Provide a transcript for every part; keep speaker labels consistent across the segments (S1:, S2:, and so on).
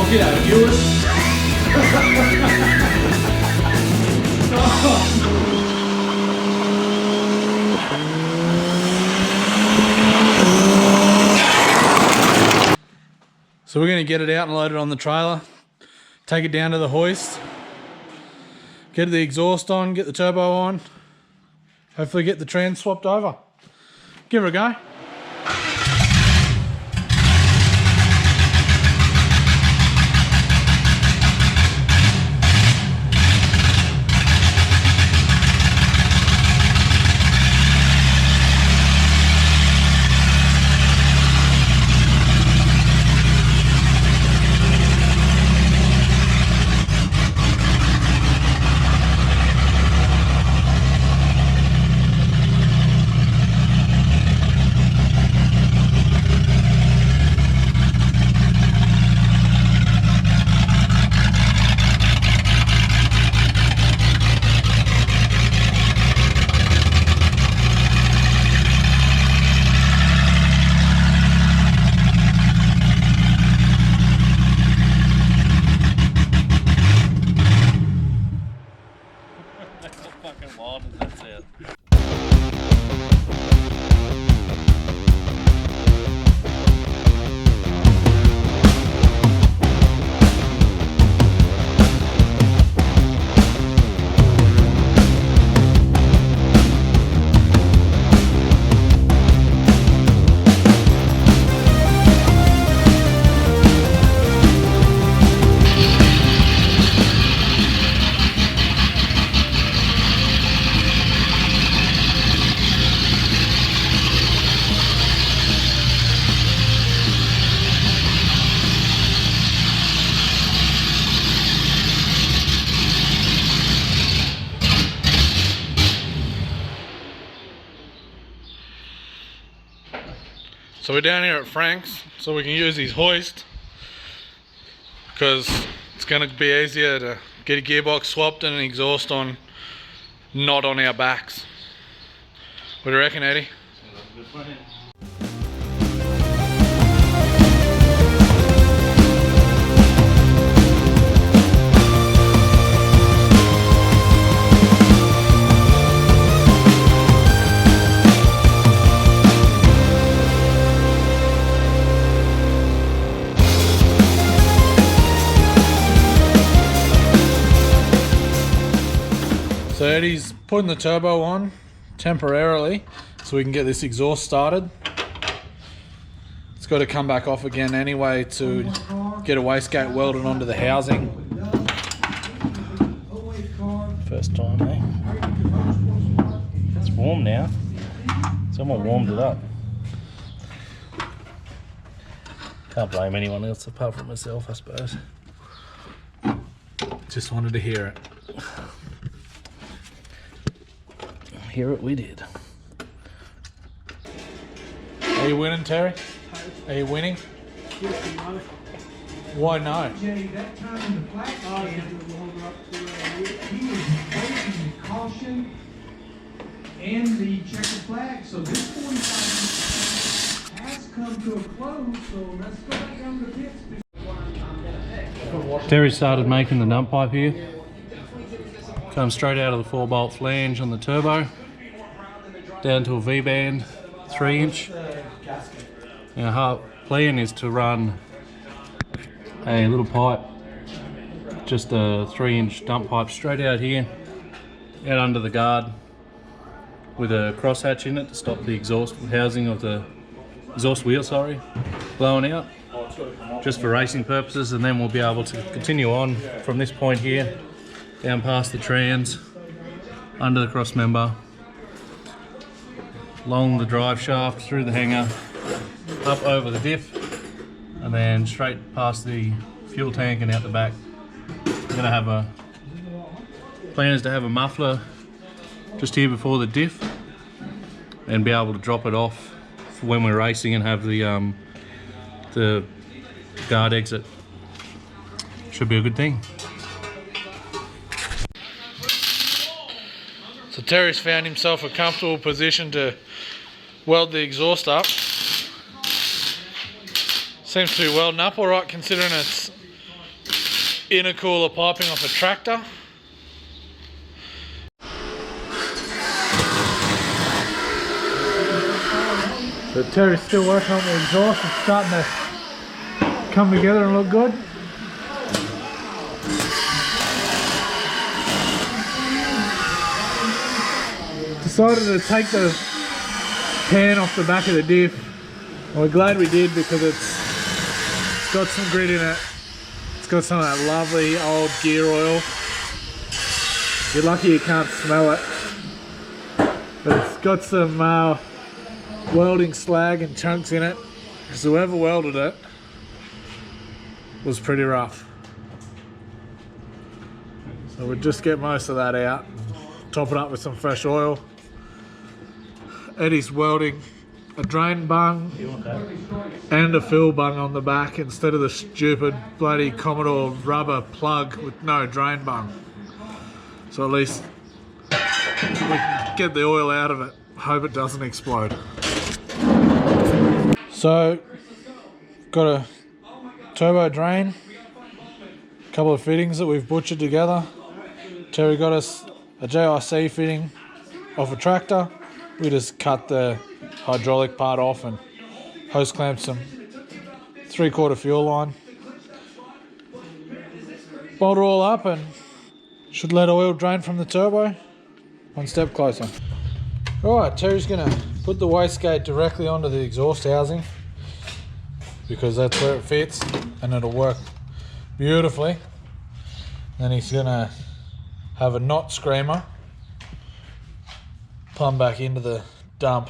S1: G'day, viewers. So we're going to get it out and load it on the trailer, take it down to the hoist, get the exhaust on, get the turbo on, hopefully get the trans swapped over. Give it a go.
S2: Fucking wild as that sound.
S1: So we're down here at Frank's, so we can use his hoist because it's going to be easier to get a gearbox swapped and an exhaust on, not on our backs. What do you reckon, Eddie? So Eddie's putting the turbo on temporarily so we can get this exhaust started. It's got to come back off again anyway to get a wastegate welded onto the housing.
S2: First time, eh? It's warm now. Someone warmed it up. Can't blame anyone else apart from myself, I suppose.
S1: Just wanted to hear it.
S2: Hear it we did.
S1: Are you winning, Terry? Are you winning? Why no?
S3: That time in the flat he was waiting caution and the checkered flag. So this 45 has come to a close. So let's go back down to the pits.
S2: Terry started making the dump pipe here. Comes straight out of the 4-bolt flange on the turbo, down to a V-band, 3-inch. Now our plan is to run a little pipe, just a 3-inch dump pipe straight out here, out under the guard, with a crosshatch in it to stop the exhaust housing of the exhaust wheel, blowing out, just for racing purposes, and then we'll be able to continue on from this point here, down past the trans, under the cross member, along the drive shaft, through the hanger, up over the diff, and then straight past the fuel tank and out the back. We're gonna have a plan is to have a muffler just here before the diff, and be able to drop it off for when we're racing and have the guard exit. Should be a good thing.
S1: So Terry's found himself a comfortable position to weld the exhaust up. Seems to be welding up alright considering it's intercooler piping off a tractor.
S3: So Terry's still working on the exhaust. It's starting to come together and look good. Decided to take the pan off the back of the diff. We're glad we did because it's got some grit in it. It's got some of that lovely old gear oil. You're lucky you can't smell it. But it's got some welding slag and chunks in it, because whoever welded it was pretty rough. So we'll just get most of that out, top it up with some fresh oil. Eddie's welding a drain bung and a fill bung on the back instead of the stupid bloody Commodore rubber plug with no drain bung. So at least we can get the oil out of it. Hope it doesn't explode. So, got a turbo drain, a couple of fittings that we've butchered together. Terry got us a JIC fitting off a tractor. We just cut the hydraulic part off and hose clamped some 3/4 fuel line. Bolt it all up and should let oil drain from the turbo. One step closer. Alright, Terry's gonna put the wastegate directly onto the exhaust housing because that's where it fits and it'll work beautifully. Then he's gonna have a knot screamer plumb back into the dump.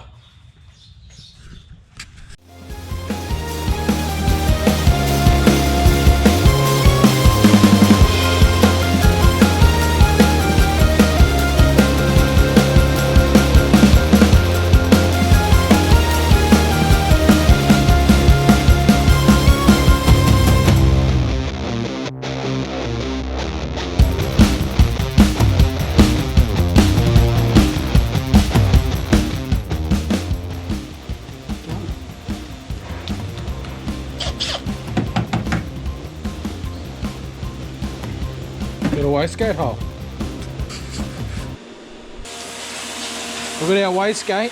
S3: Got a wastegate hole. Look at our wastegate.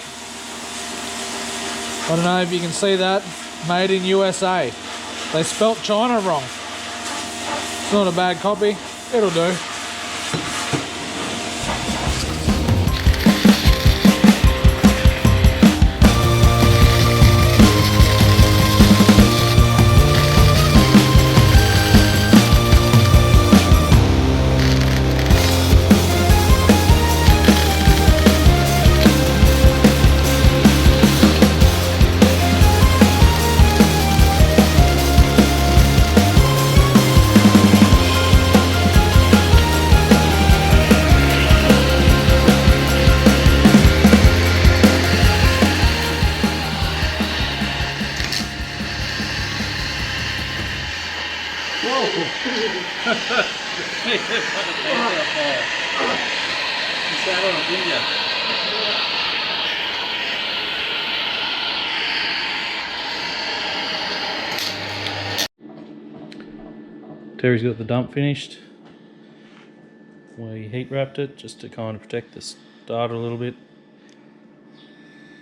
S3: I don't know if you can see that. Made in USA. They spelt China wrong. It's not a bad copy. It'll do.
S2: Terry's got the dump finished. We heat wrapped it just to kind of protect the starter a little bit.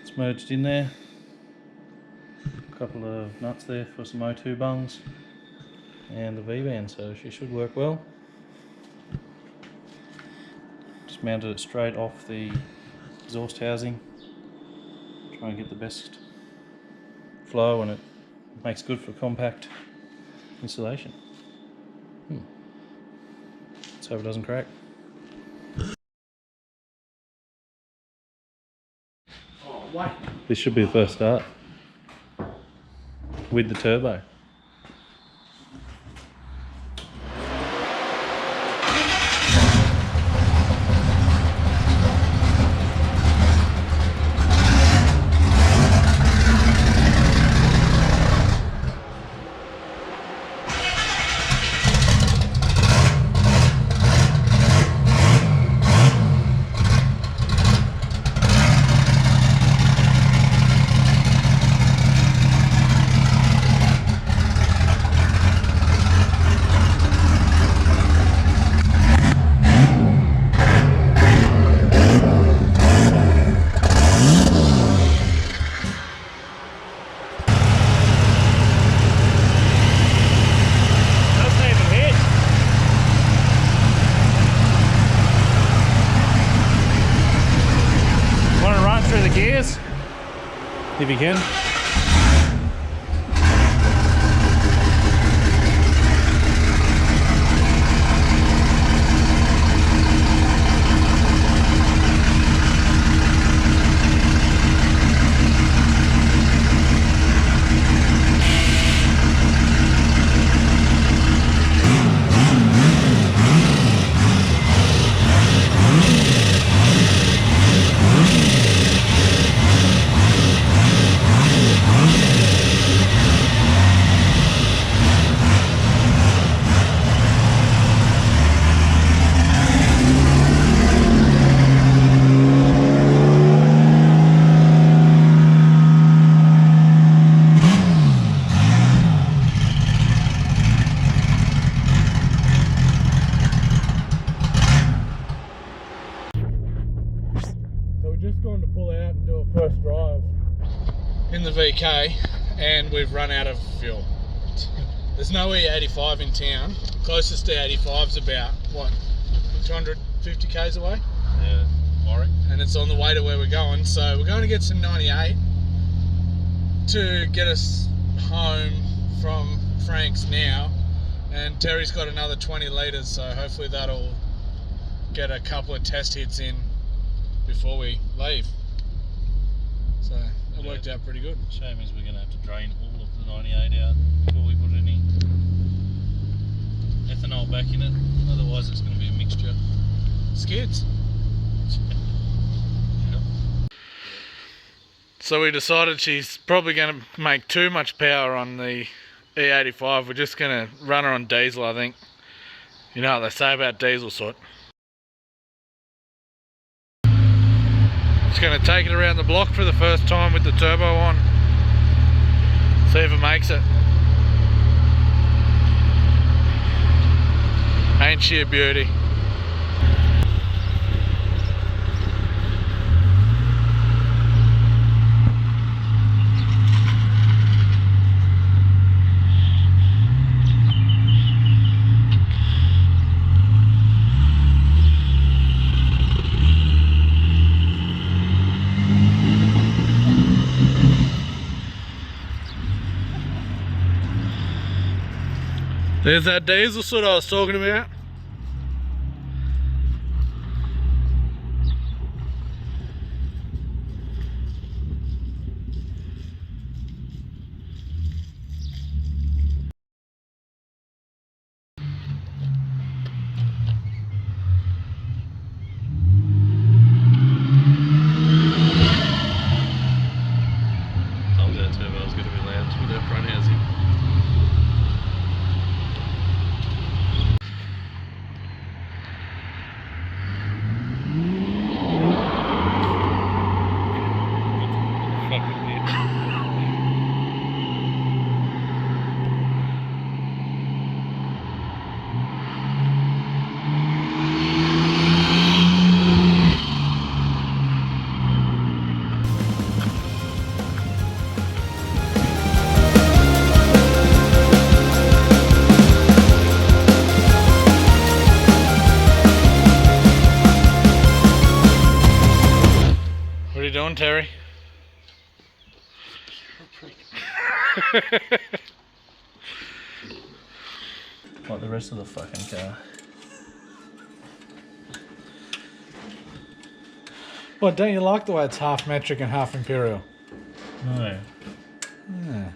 S2: It's merged in there. A couple of nuts there for some O2 bungs and the V-band, so she should work well. Just mounted it straight off the exhaust housing. Try and get the best flow, and it makes good for compact installation. Let's hope it doesn't crack. This should be the first start with the turbo. if you can.
S3: First drive in the VK and we've run out of fuel. There's no E85 in town. Closest E85 is about, what, 250 k's away?
S2: Yeah, Warwick.
S3: And it's on the way to where we're going. So we're going to get some 98 to get us home from Frank's now. And Terry's got another 20 litres, so hopefully that'll get a couple of test hits in before we leave. So it worked out pretty good.
S2: Shame is we're going to have to drain all of the 98 out before we put any ethanol back in it. Otherwise it's going to be a mixture.
S3: Skids.
S2: Yep.
S1: So we decided she's probably going to make too much power on the E85. We're just going to run her on diesel, I think. You know what they say about diesel sort. Just going to take it around the block for the first time with the turbo on. See if it makes it. Ain't she a beauty? There's that diesel soot I was talking about.
S2: Told that turbo was going to be loud with that front housing.
S1: What are you doing, Terry?
S2: Like the rest of the fucking car.
S3: What, don't you like the way it's half metric and half imperial?
S2: No.
S3: Yeah.